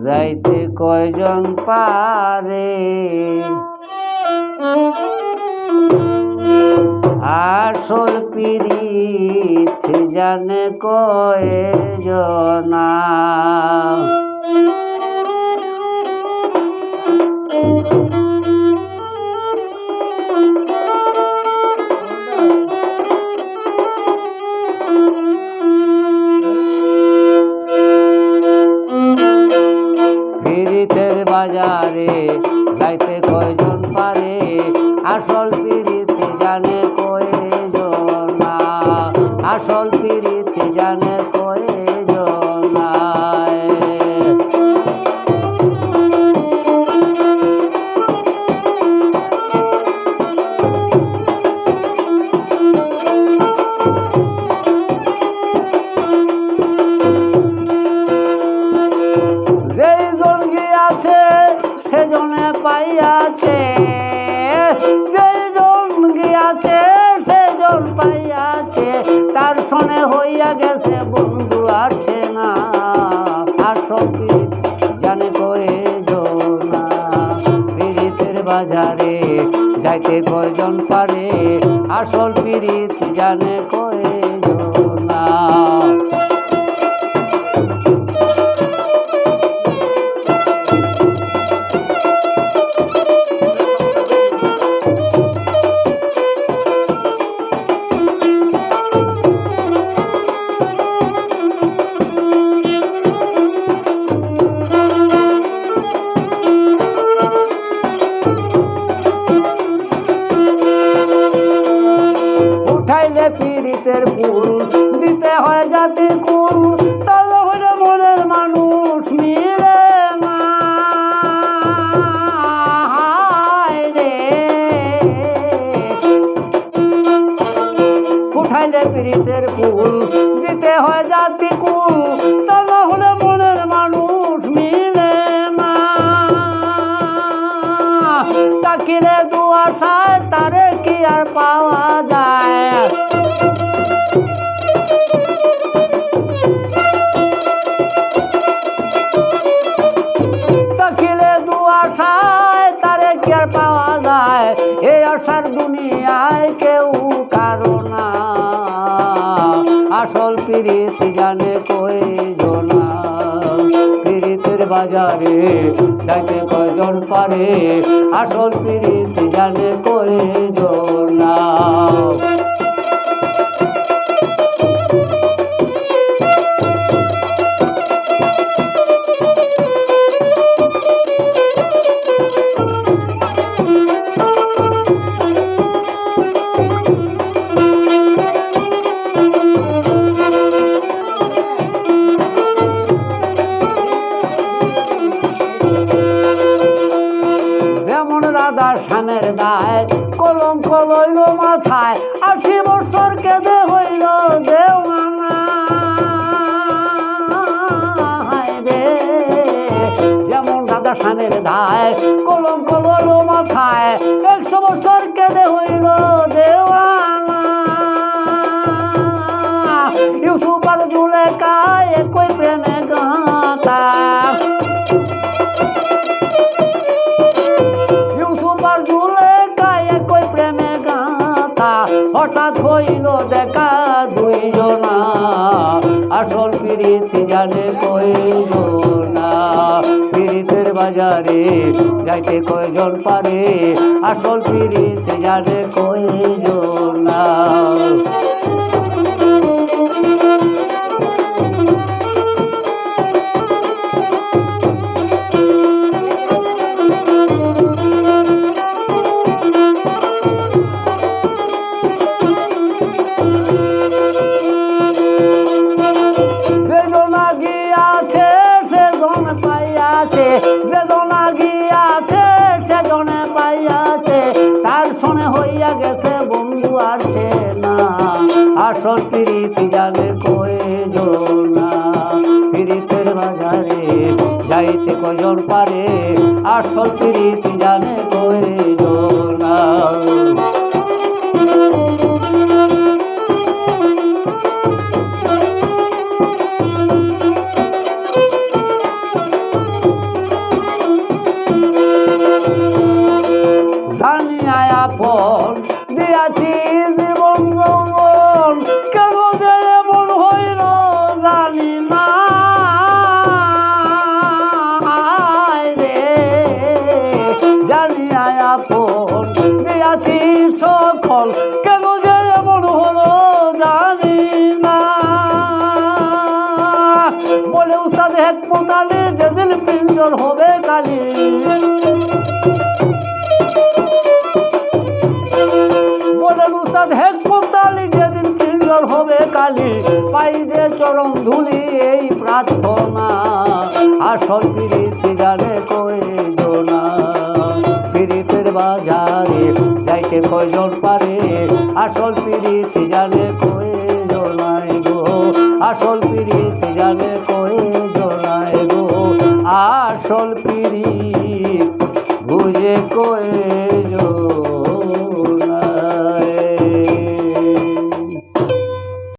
যাইতে কয়জন পারে, আসল পিরিত জানে কয়জনা। পিরিতের বাজারে যাইতে কয়জন পারে, আসল পিরিত জানে কয়জনা, আসল পিরিত জানে কয়জনা। যেইজন গিয়াছে সেজনে পাইয়াছে, যেইজন গিয়াছে সেজন পাইয়াছে, তার সনে হইয়া গেছে বন্ধু আছে না, আসল পিরিত জানে কয়জনা। পিরিতের বাজারে যাইতে কয়জন পারে, আসল পিরিত জানে কয়জনা। উঠাইলে পিরিতের ফুল দিতে হয় জাতি কুল, তাহলে হইলে মনের মানুষ মিলে না রে। উঠাইলে পিরিতের ফুল দিতে হয় জাতি কুল, তাহলে হলে মনের মানুষ মিলে না। তাকিলে দুয়াশায় তারে কি আর পাওয়া যায়, তাকিলে দুয়াশায় তারে কি আর পাওয়া যায়। এই আশার দুনিয়ায় কেউ কারো না, আসল পিরিত জানে কয়জনা। পিরিতের বাজারে যাইতে কয়জন পারে, আসল পিরিত জানে কয়জনা। রাধা শানের দায় কলঙ্ক লইল মাথায়, ৮০ বছর কেঁদে হইল দেওয়ানা রে। যেমন রাধা শানের দায় কলঙ্ক লইল মাথায়, ১০০ বছর কেঁদে হইল দেওয়ানা। ইউসুফ আর জুলেখা একই প্রেমে গাঁথা, হঠাৎ হইল দেখা দুইজনা, আসল পিরিত জানে কয়জনা। পিরিতের বাজারে যাইতে কয়জন পারে, আসল পিরিত জানে কয়জনা। যেজনা গিয়াছে সেজনে পাইয়াছে, তার শোনে হইয়া গেছে বন্ধু আছে না, আসল পিরিত জানে কয়জনা। পিরিতের বাজারে যাইতে কয়জন পারে, আসল পিরিত জানে কয়জনা। জানিয়া আপন দিয়াছি জীবন যৌবন কেন যে এমন হইল জানি না রে জানিয়া আপন দিয়াছি সকল কেন যে এমন হলো জানি না বলে উস্তাদ হেকমত আলী যেদিন পিঞ্জর হবে কালি বলেন উস্তাদ হেকমত আলী যেদিন পিঞ্জর হবে কালি পাই যে চরম ধুলি এই প্রার্থনা আসল পিরিতি জানে কয়জনা পিরিতের বাজারে যাইতে কয়জন পারে আসল পিরিতি জানে কয়জনায় গো আসল পিরিতি জানে কয়জনায় গো আসল পিরিত বুঝে কয়ে